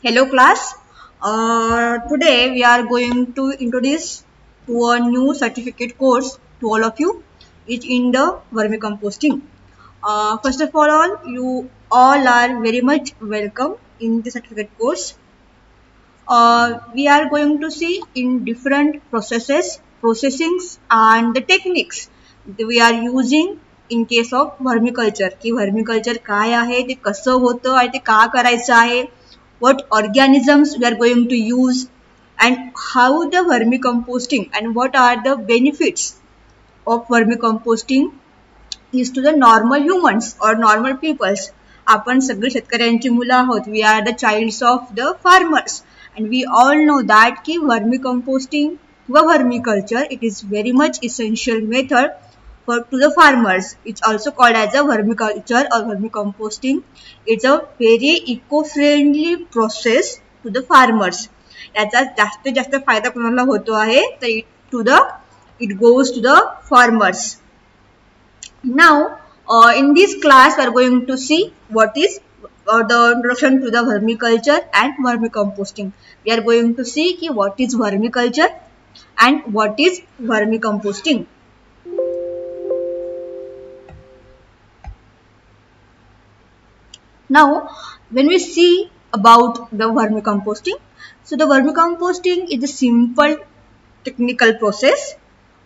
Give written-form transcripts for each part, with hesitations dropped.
Hello class. Today we are going to introduce to a new certificate course to all of you. It's in the vermicomposting. First of all, you all are very much welcome in the certificate course. We are going to see in different processings and the techniques that we are using in case of vermiculture. की vermiculture काय आहे, ते कसं होतं आणि ते का करायचं आहे, what organisms we are going to use, and how the vermicomposting and what are the benefits of vermicomposting is to the normal humans or normal peoples. आपण सगळे शेतकऱ्यांची मुलं आहोत. We are the childs of the farmers and we all know that की vermicomposting व vermiculture it is very much essential method for to the farmers. It's also called as a vermiculture or vermicomposting. It's a very eco-friendly process to the farmers. याचा जास्तीत जास्त फायदा कोणाला होतो आहे तर it goes to the farmers. Now, in this class, we are going to see what is the introduction to the vermiculture and vermicomposting. We are going to see what is vermiculture and what is vermicomposting. Now, when we see about the vermicomposting, so the vermicomposting is a simple technical process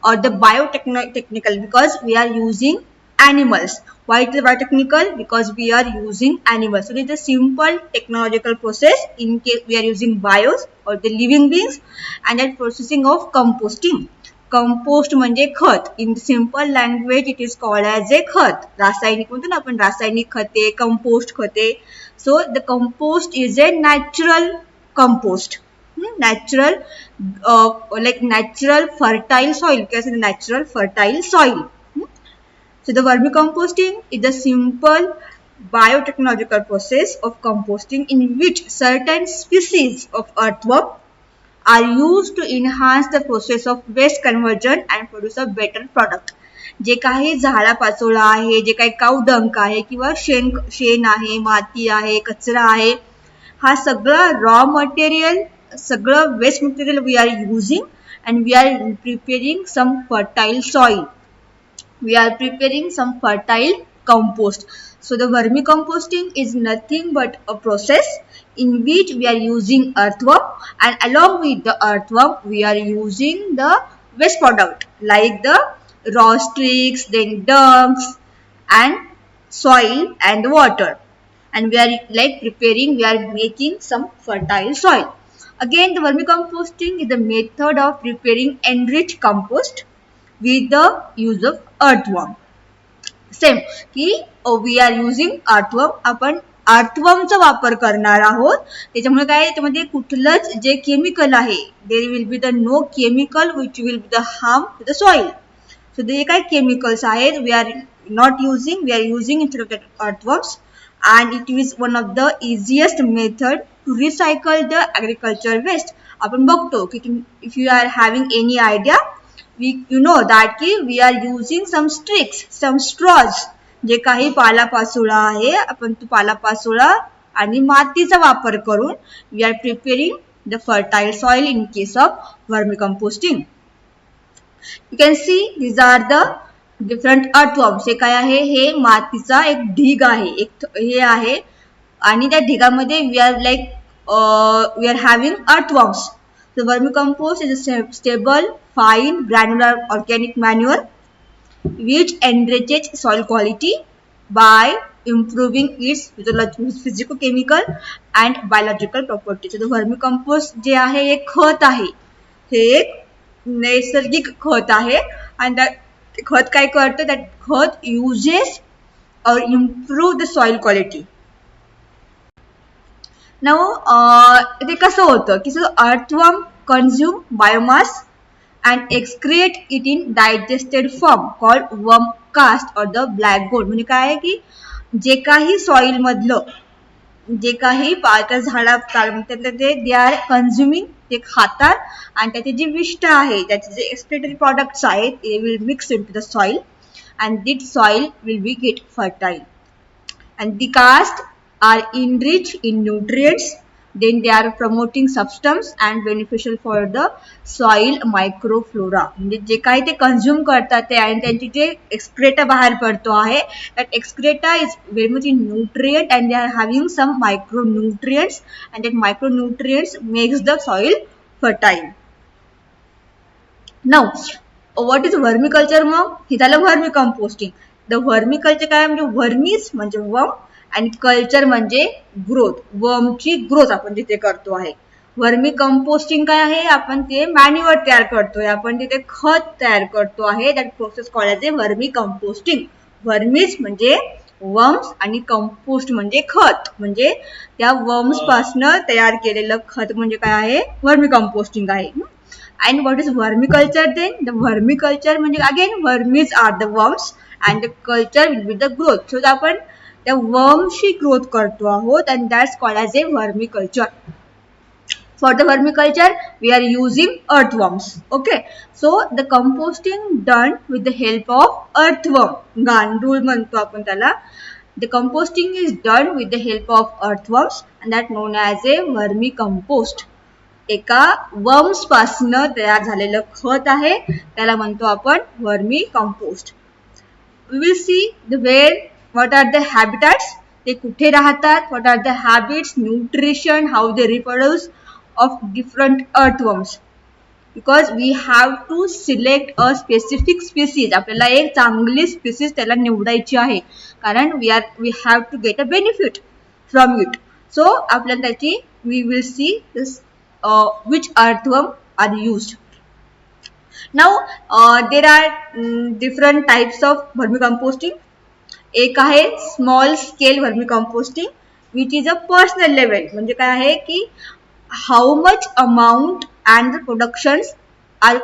or the biotechnical because we are using animals. Why it is biotechnical? Because we are using animals. So it is a simple technological process in case we are using bios or the living beings and that processing of composting. Compost म्हणजे खत. In simple language it is called as a खत. रासायनिक म्हणतो ना आपण, रासायनिक खते, compost खते. So the compost is a natural compost. Natural like natural fertile soil. कैसे natural fertile soil. So the vermicomposting is a simple biotechnological process of composting in which certain species of earthworm are used to enhance the process of waste conversion and produce a better product. जे काही झाडापाचोळा आहे, जे काही कावडंक आहे किंवा शेण आहे, माती आहे, कचरा आहे, हा सगळा रॉ मटेरियल, सगळं waste material we are using and we are preparing some fertile soil. We are preparing some fertile compost. So the vermicomposting is nothing but a process in which we are using earthworm and along with the earthworm we are using the waste product like the raw sticks, then dunks and soil and water. And we are we are making some fertile soil. Again, the vermicomposting is the method of preparing enriched compost with the use of earthworm. Same की we are using earthworm. आपण अर्थवर्मचा वापर करणार आहोत. त्याच्यामुळे काय त्यामध्ये कुठलंच जे केमिकल आहे there will be the no chemical which will be the harm to the soil. So जे काही केमिकल्स आहेत we are not using, we are using instead of that earthworms. and it is one of the easiest method to recycle the agriculture waste. आपण बघतो की if you are having any idea, you know that की we are using some sticks, some straws. जे काही पालापाचोळा आहे आपण तो पालापाचोळा आणि मातीचा वापर करून we are preparing the fertile soil in case of vermicomposting. You can see these are the different earthworms. हे काय आहे, हे मातीचा एक ढीग आहे, एक हे आहे आणि त्या ढिगामध्ये we are having earthworms. So vermicompost is a stable, fine, granular organic manure which enriches soil quality by improving its physicochemical and biological properties. So the vermicompost जे आहे हे खत आहे, हे एक नैसर्गिक खत आहे आणि खत काय करतं, that खत uses or improve the soil quality. Now ते कसं होतं की earthworm consume biomass and excrete it in digested form called worm cast or the black gold. म्हणजे काय आहे की जे काही सॉइल मधलं जे काही पात्र झाडा दे आर कन्झ्युमिंग, ते खातात आणि त्याचे जे विष्ट आहे त्याचे जे एक्सक्रेटरी प्रोडक्ट्स आहेत ते will mix in to the soil and this soil will be get fertile and the cast are enriched in nutrients then they are promoting substance and beneficial for the soil microflora. म्हणजे जे काही ते consume करतात ते आणि त्यांची जे excreta बाहेर पडतो आहे, that excreta is very much in nutrient and they are having some micronutrients and that micronutrients makes the soil fertile. Now what is vermiculture? मग हे झालं वर्मी कंपोस्टिंग. द वर्मिकल्चर काय म्हणजे वर्मीज म्हणजे वर्म आणि कल्चर म्हणजे ग्रोथ, वर्मची ग्रोथ आपण तिथे करतो आहे. वर्मी कंपोस्टिंग काय आहे, आपण ते मॅन्युअर तयार करतोय, आपण तिथे खत तयार करतो आहे. That process called as a vermi composting. Vermis म्हणजे वर्म्स आणि कंपोस्ट म्हणजे खत, म्हणजे त्या वर्म्स पासनं तयार केलेलं खत म्हणजे काय आहे, वर्मी कंपोस्टिंग आहे. And what is vermiculture then? The vermiculture म्हणजे again worms are the worms and the culture will be the growth. So आपण त्या wormची growth करतो आहोत and that's called as a vermiculture. For the vermiculture we are using earthworms. Okay. So the composting done with the help of earthworm. गांडूळ म्हणतो आपण त्याला. The composting is done with the help of earthworms and that known as a vermicompost. एका worms पासनं तयार झालेलं खत आहे, त्याला म्हणतो आपण vermi compost. We will see the where what are the habitats, ते कुठे राहतात, what are the habits, nutrition, how they reproduce of different earthworms. Because we have to select a specific species. आपल्याला एक चांगली स्पीसीज त्याला निवडायची आहे, कारण we have to get a benefit from it. So आपल्याला त्याची we will see this which earthworm are used. Now there are different types of vermicomposting. एक आहे small scale vermicomposting which is a personal level. म्हणजे काय आहे की how much amount and the productions are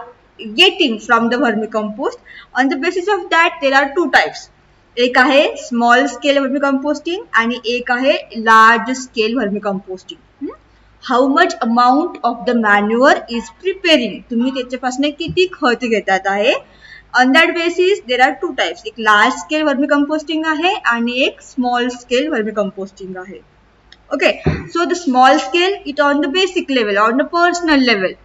getting from the vermicompost. On the basis of that there are two types. एक आहे small scale vermicomposting आणि एक आहे large scale vermicomposting. How much amount of the manure is preparing, तुम्ही त्याच्यापासून किती खत घेतात आहे. On that basis there are two types. एक large scale vermicomposting आहे आणि एक small scale vermicomposting आहे. Okay, so the small scale it on the basic level, on the personal level,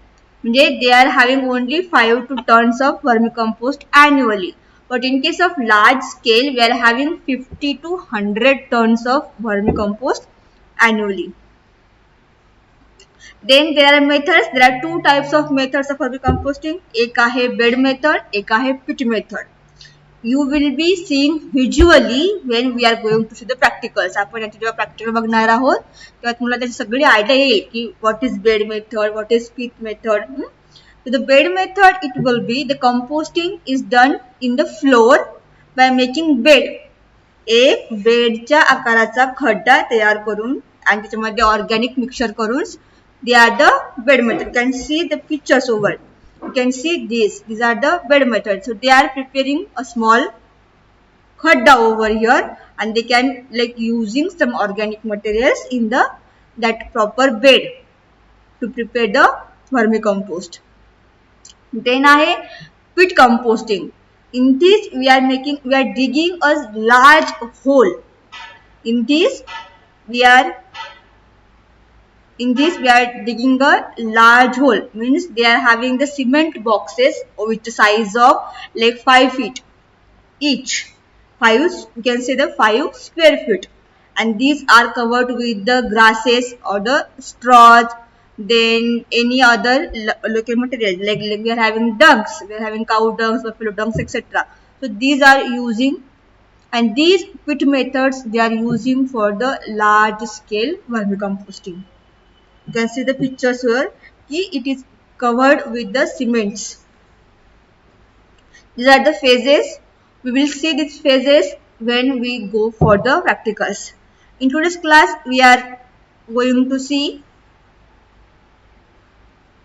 म्हणजे they are having only 5 to tons of vermicompost annually. But in case of large scale we are having 50 to 100 tons of vermicompost annually. Then there are methods. There are two types of methods of vermicomposting. एक आहे bed method, एक आहे pit method. You will be seeing visually when we are going to see the practicals. आपण याची जेव्हा practical बघणार आहोत तेव्हा तुम्हाला त्याची सगळी आयडिया येईल की what is bed method, what is pit method. So the bed method it will be the composting is done in the floor by making bed. एक बेडच्या आकाराचा खड्डा तयार करून आणि त्याच्यामध्ये ऑर्गॅनिक मिक्सचर करून they are the bed method. You can see the pictures over. You can see these are the bed method. So they are preparing a small khadda over here and they can like using some organic materials in the that proper bed to prepare the vermicompost. Then ahe pit composting. In this we are digging a large hole. In this we are digging a large hole, means they are having the cement boxes with the size of like 5 feet each. 5, you can say the 5 square feet, and these are covered with the grasses or the straws, then any other local material like we are having dungs, we are having cow dungs, buffalo dungs, etc. So these are using, and these pit methods they are using for the large scale vermicomposting. You can see the pictures here. It is covered with the cements. These are the phases. We will see these phases when we go for the practicals. In today's class, we are going to see.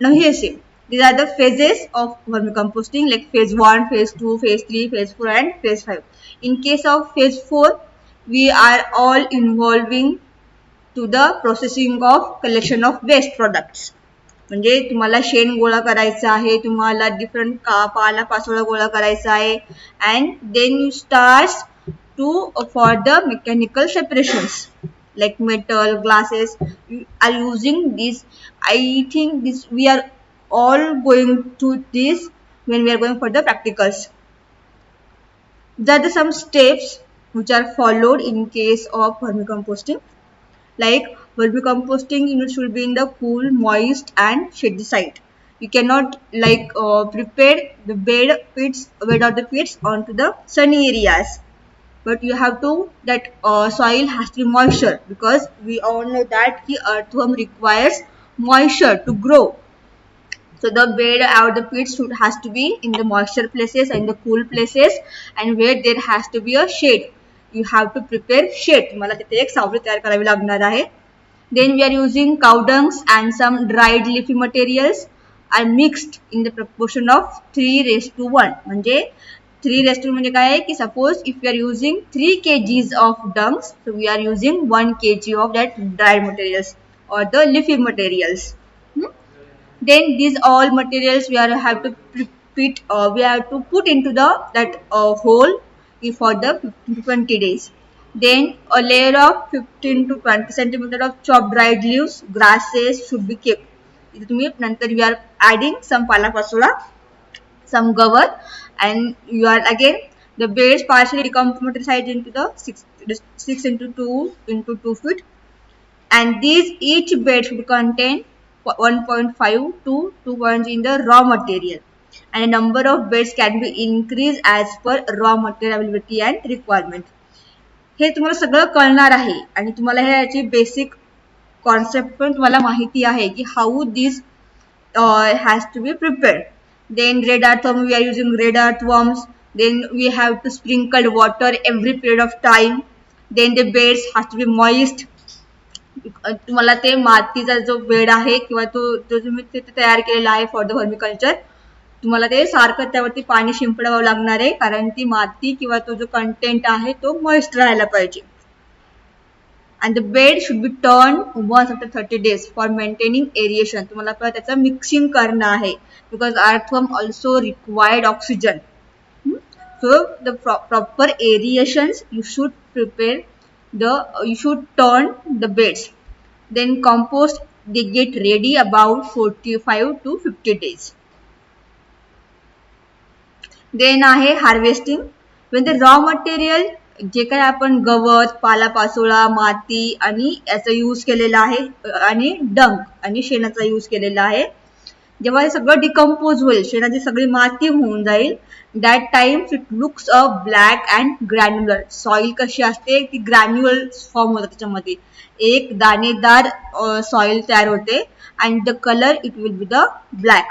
Now here see. These are the phases of vermicomposting, like phase 1, phase 2, phase 3, phase 4 and phase 5. In case of phase 4, we are all involving to the processing of collection of waste products. म्हणजे तुम्हाला शेण गोळा करायचा आहे, तुम्हाला different पाला पाचोळा गोळा करायचा आहे, and then you start to for the mechanical separations like metal, glasses, you are using this. I think this we are all going to this when we are going for the practicals. There are some steps which are followed in case of vermicomposting. Like vermicomposting unit should be in the cool, moist and shady site. You cannot like prepare the bed or the pits onto the sunny areas. But you have to that soil has to be moisture, because we all know that the earthworm requires moisture to grow. So the bed or the pit should has to be in the moisture places and the cool places, and where there has to be a shade. You have to prepare shade. तुम्हाला तिथे एक सावली तयार करावी लागणार आहे. Then we are using cow dungs and some dried leafy materials are mixed in the proportion of 3:1. म्हणजे 3:1 म्हणजे काय आहे की suppose if we are using 3 kgs of dungs, so we are using 1 kg of that dried materials or the leafy materials. Then these all materials we are have to we have to put into the that hole for the 15 to 20 days. Then a layer of 15 to 20 centimeter of chopped dried leaves, grasses should be kept. इथे तुम्ही नंतर you are adding some पालापाचोळा, some gavat, and you are again the beds partially decomposed into the 6 into 2 into 2 feet, and these each bed should contain 1.5 to 2 points in the raw material, and the number of beds can be increased as per raw material availability and requirement. हे तुम्हाला सगळं कळणार आहे आणि तुम्हाला हे याची basic concept पण तुम्हाला माहिती आहे की how this has to be prepared. Then red earthworm, we are using red earthworms. Then we have to sprinkle water every period of time. Then the beds has to be moist. तुम्हाला ते मातीचा जो bed आहे किंवा तो जो तुम्ही तिथे तयार केलेला आहे फॉर द व्हर्मिकल्चर, तुम्हाला ते सारखं त्यावरती पाणी शिंपडावं लागणार आहे, कारण ती माती किंवा तो जो कंटेंट आहे तो मॉइस्ट राहायला पाहिजे. And the bed should be turned once after 30 days for maintaining aeration. तुम्हाला पण त्याचं मिक्सिंग करणं आहे, because earthworm also required oxygen. So the proper aerations you should prepare you should turn the beds. Then compost they get ready about 45 to 50 days. Then आहे harvesting. When the raw material जे काही आपण गवत, पालापाचोळा, माती आणि याचा use केलेला आहे आणि डंक आणि शेणाचा यूज केलेला आहे, जेव्हा हे सगळं डिकम्पोज होईल, शेणाची सगळी माती होऊन जाईल, that time it looks a black and granular. Soil कशी असते ती ग्रॅन्युअल फॉर्म होतात, त्याच्यामध्ये एक दाणेदार सॉइल तयार होते and the colour it will be the black.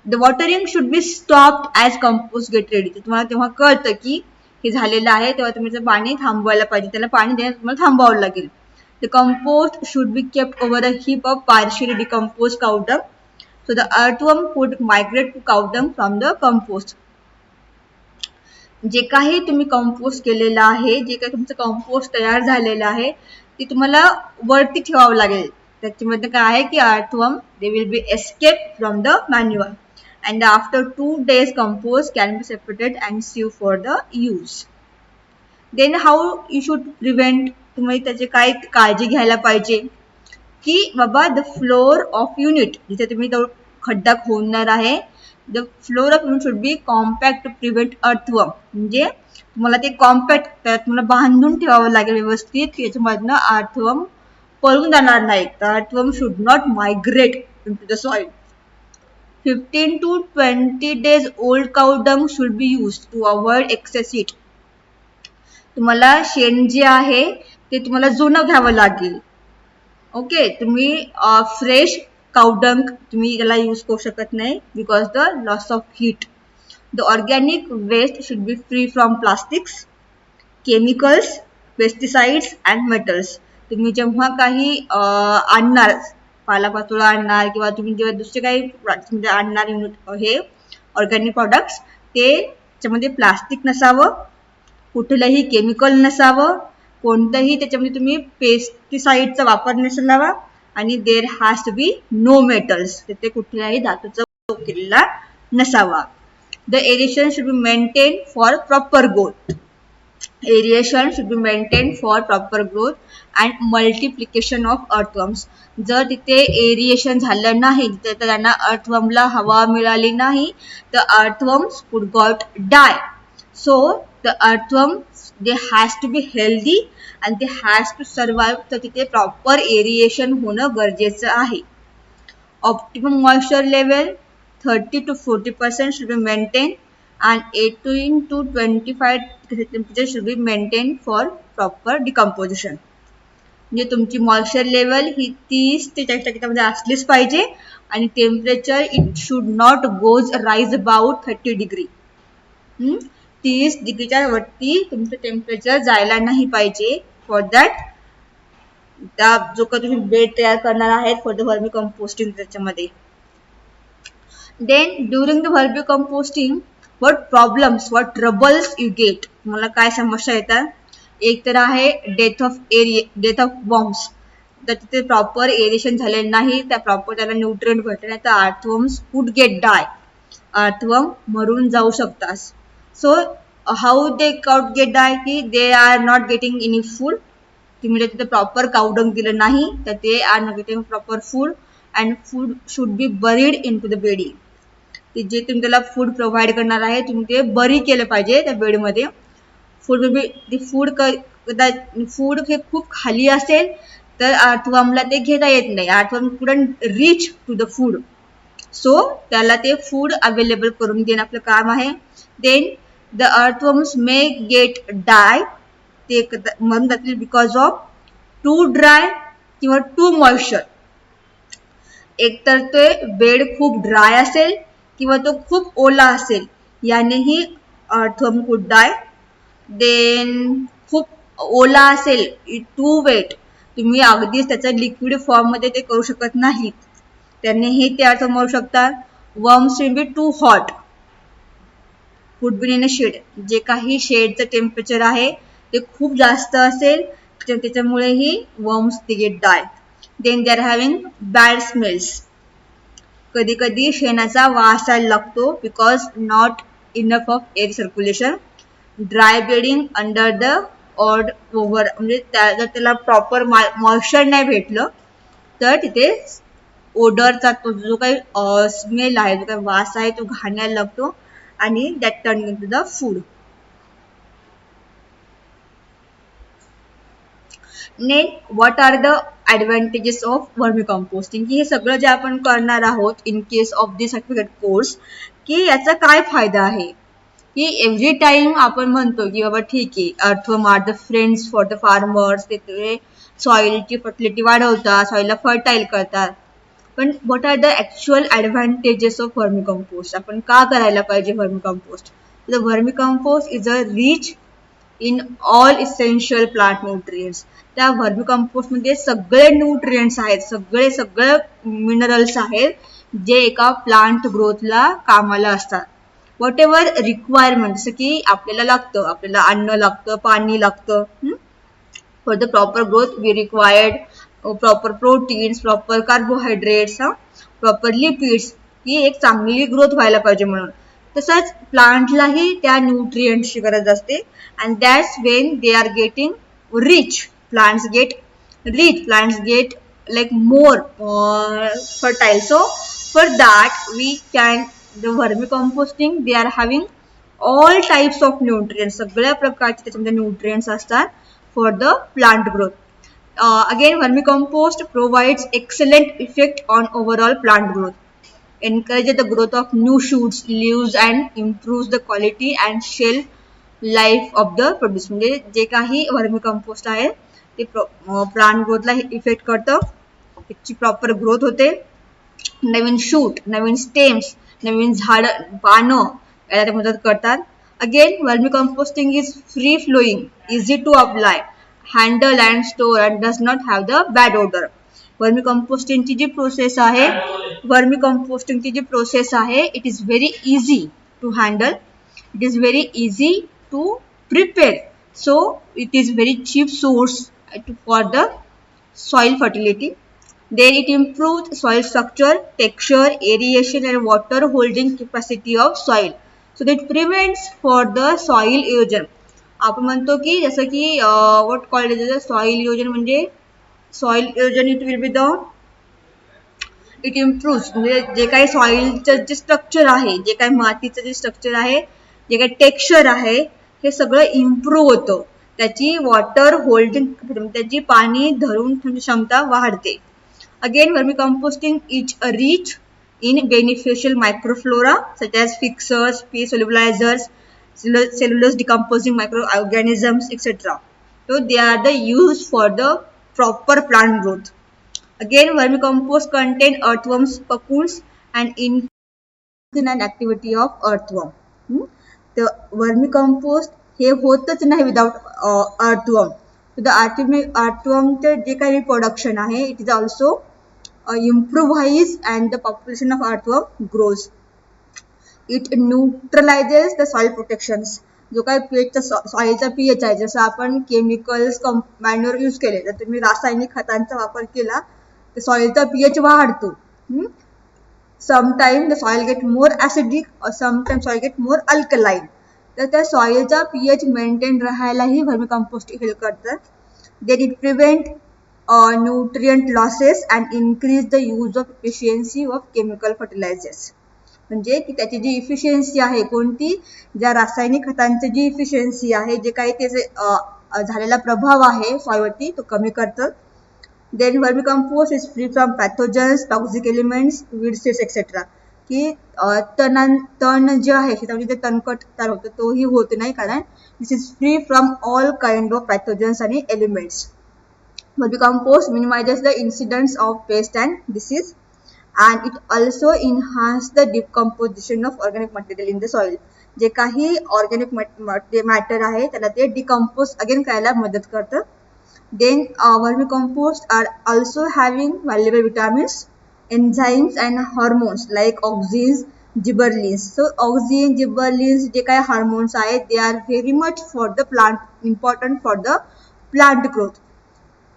The watering should be stopped as compost get ready. तुम्हाला तेव्हा कळतं की हे झालेलं आहे, तेव्हा तुम्ही त्याचं पाणी थांबवायला पाहिजे, त्याला पाणी देण्यास तुम्हाला थांबवावं लागेल. The compost should be kept over a heap of partially decompose cow dung. So the earthworm could migrate to cow dung from the compost. जे काही तुम्ही कंपोस्ट केलेलं आहे, जे काही तुमचं कंपोस्ट तयार झालेलं आहे, ते तुम्हाला वरती ठेवावं लागेल. त्याच्यामध्ये काय आहे की earthworm they will be escape from the manure, and after 2 days compost can be separated and sieved for the use. Then how you should prevent, तुम्ही त्याचे काय काळजी घ्यायला पाहिजे की बाबा द फ्लोर ऑफ युनिट, जिथे तुम्ही तो खड्डा खोदणार आहे, the floor of unit should be compact to prevent earthworm. म्हणजे तुम्हाला ते कॉम्पॅक्ट तुम्हाला बांधून ठेवावं लागेल व्यवस्थित, त्याच्यामधनं अर्थवर्म पळून जाणार नाही. तर earthworm should not migrate into the soil. 15 to 20 days old cow dung should be used to avoid excess heat. तुम्हाला शेण जे आहे ते तुम्हाला जुनं घ्यावं लागेल. ओके, तुम्ही फ्रेश काऊ डंग तुम्ही त्याला यूज करू शकत नाही, because the loss of heat. The organic waste should be free from plastics, chemicals, pesticides and metals. तुम्ही जेव्हा काही आणणार, पालापाचोळा आणणार किंवा तुम्ही जेव्हा दुसरे काही म्हणजे आणणार हे ऑर्गॅनिक प्रॉडक्ट्स, ते त्याच्यामध्ये प्लास्टिक नसावं, कुठलंही केमिकल नसावं, कोणतंही त्याच्यामध्ये तुम्ही पेस्टिसाइडचा वापर नसावा, आणि there has to be no metals, तिथे कुठल्याही धातूचा उपयोग केलेला नसावा. The aeration should be maintain for proper growth. Aeration should be maintained for proper growth and multiplication of earthworms. जर तिथे एरिएशन झालं नाही, तर त्यांना अर्थवर्मला हवा मिळाली नाही, the earthworms would got die. So the earthworms, they has to be healthy and they has to survive. तर तिथे proper aeration होणं गरजेचं आहे. Optimum moisture level 30 to 40% should be maintained and 18 to 25 temperature should be maintained for proper decomposition. म्हणजे तुमची moisture level ही 30 ते 40% असलीच पाहिजे आणि temperature it should not goes rise about 30 degree. 30 डिग्रीच्या वरती तुमचं टेम्परेचर जायला नाही पाहिजे. फॉर दॅट जो का तुम्ही बेड तयार करणार आहेत फॉर द वर्मी कंपोस्टिंग त्याच्यामध्ये. Then during the vermicomposting what problems, what troubles you get, तुम्हाला काय समस्या येतात. एक तर आहे डेथ ऑफ वर्म्स. तर तिथे प्रॉपर एरिएशन झालेलं नाही, त्या प्रॉपर त्याला न्यूट्रिएंट भेटले नाही, तर earthworms would get die. Earthworm मरून जाऊ शकतात. So how they could get die की they are not getting any food. तुम्ही तिथे प्रॉपर काउडंग दिलं नाही तर ते are not getting proper food and food should be buried in to the bed. जे तुम्ही त्याला फूड प्रोव्हाइड करणार आहे तुम्ही ते बरी केलं पाहिजे त्या बेडमध्ये. फूड फूड हे खूप खाली असेल तर अर्थवर्मला ते घेता येत नाही. Earthworm couldn't reach to the food. So त्याला ते फूड अवेलेबल करून देणं आपलं काम आहे. Then the earthworms may get die. ते मरून जातील बिकॉज ऑफ टू ड्राय किंवा टू मॉइश्चर. एकतर ते बेड खूप ड्राय असेल किंवा तो खूप ओला असेल, यानेही अर्थवर्म कुड डाय. देन खूप ओला असेल, टू वेट, तुम्ही अगदीच त्याचा लिक्विड फॉर्म मध्ये ते करू शकत नाहीत, त्यांनीही ते अर्थवर्म मरू शकतात. Worms will be too hot, could be in a shade. जे काही शेडचं टेम्परेचर आहे ते खूप जास्त असेल त्याच्यामुळेही worms they get die. Then they are having bad smells. कधी कधी शेणाचा वास यायला लागतो because not enough of air circulation. Dry bedding under the odd over, म्हणजे जर त्याला प्रॉपर मॉइश्चर नाही भेटलं तर तिथे ओडरचा तो जो काही स्मेल आहे, जो काही वास आहे तो घाणायला लागतो आणि that turn in to the food. What are the advantages of vermicomposting, की हे सगळं जे आपण करणार आहोत in case of the certificate course, की याचा काय फायदा आहे. की एव्हरी टाइम आपण म्हणतो की बाबा ठीक आहे earthworm are the friends for the farmers, ते सॉइलची फर्टिलिटी वाढवतात, सॉइलला फर्टाईल करतात. पण what are the actual advantages of vermi compost, आपण का करायला पाहिजे vermi compost. The vermi compost is a rich in all essential plant nutrients. त्या वर्मी कंपोस्ट मध्ये सगळे न्यूट्रिएंट्स आहेत, सगळे मिनरल्स आहेत जे एका प्लांट ग्रोथला कामाला असतात. व्हॉट एव्हर रिक्वायरमेंट, जसं की आपल्याला लागतं, आपल्याला अन्न लागतं, पाणी लागतं. For the proper growth we required proper proteins, proper carbohydrates, proper lipids, ही एक चांगली ग्रोथ व्हायला पाहिजे म्हणून. तसंच प्लांटलाही त्या न्यूट्रिएंट्सची गरज असते and that's when they are getting rich. Plants get rich, plants get like more fertile. So for that we can, the vermicomposting, they are having all types of nutrients, सगळ्या प्रकारचे त्याच्यामध्ये न्यूट्रिएंट्स असतात for the plant growth. Again vermicompost provides excellent effect on overall plant growth, encourages the growth of new shoots, leaves and improves the quality and shelf life of the produce. म्हणजे जे काही वर्मी compost आहे ते plant ग्रोथला effect करतं, त्याची proper growth होते, नवीन shoot, नवीन stems, नवीन झाड, पानं याला ते मदत करतात. Again vermi composting is free flowing, easy to apply, handle and store and does not have the bad odour. Vermi कंपोस्टिंगची जी प्रोसेस आहे, it is very easy to handle, it is very easy to prepare, so it is very cheap source for the soil fertility. Then it improves soil structure, texture, aeration and water holding capacity of soil, so that prevents for the soil erosion. आपण म्हणतो की जसं की what called is soil erosion, म्हणजे soil erosion it will be the it improve, म्हणजे जे काही सॉइलचं जे स्ट्रक्चर आहे, जे काही मातीचं जे स्ट्रक्चर आहे, जे काही टेक्स्चर आहे, हे सगळं इम्प्रूव्ह होतं. त्याची वॉटर होल्डिंग, त्याची पाणी धरून क्षमता वाढते. Again vermi composting is rich in beneficial microflora such as fixers, P solubilizers, cellulose decomposing microorganisms, etc. So they are the used for the proper plant growth. Again, vermicompost contain earthworms, cocoons, and in an activity of earthworm. The vermicompost हे होतच नाही without earthworm. So the earthworm जे काही reproduction आहे, it is also improvise and the population of earthworm grows. It neutralizes the soil protections. जो काही pH सॉइलचा pH आहे, जसं आपण केमिकल्स मॅन्युअर यूज केले, जर तुम्ही रासायनिक खतांचा वापर केला तर सॉइलचा pH वाढतो. Sometimes the soil get more acidic or sometimes soil get more alkaline. तर त्या सॉइलचा pH मेंटेन राहायलाही वर्मीकंपोस्टिंग हेल्प करतात. Then it prevent nutrient losses and increase the use of efficiency of chemical fertilizers. म्हणजे की त्याची जी efficiency आहे, कोणती, ज्या रासायनिक खतांची जी इफिशियन्सी आहे, जे काही त्याचे झालेला प्रभाव आहे सॉइलवरती, तो कमी करतं. Then vermicompost is free from pathogens, toxic elements, weed seeds etcetera. की तण जे आहे शेतामध्ये जे तणकट तयार होतं तोही होत नाही, कारण this is free from all kind of pathogens आणि elements. Vermicompost minimizes the incidence of pest and disease, and it also enhances the decomposition of organic material in the soil. जे काही ऑर्गॅनिक मॅटर आहे त्याला ते decompose again करायला मदत करतं. Then vermicompost are also having valuable vitamins, enzymes and hormones like auxins, gibberellins. So auxin, gibberellins जे काही हार्मोन्स आहेत, they are very much for the plant, important for the plant growth.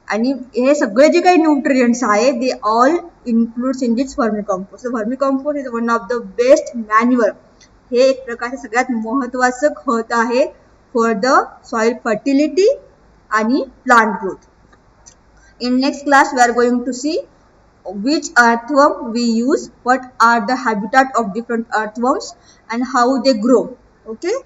आणि हे सगळे जे काही न्यूट्रिएंट्स आहे, they all includes in this vermicompost. Vermicompost is one of the best manure. हे एक प्रकारचे सगळ्यात महत्त्वाचं खत आहे फॉर द सॉइल फर्टिलिटी आणि plant growth. In next class we are going to see which earthworm we use, what are the habitat of different earthworms and how they grow. Okay.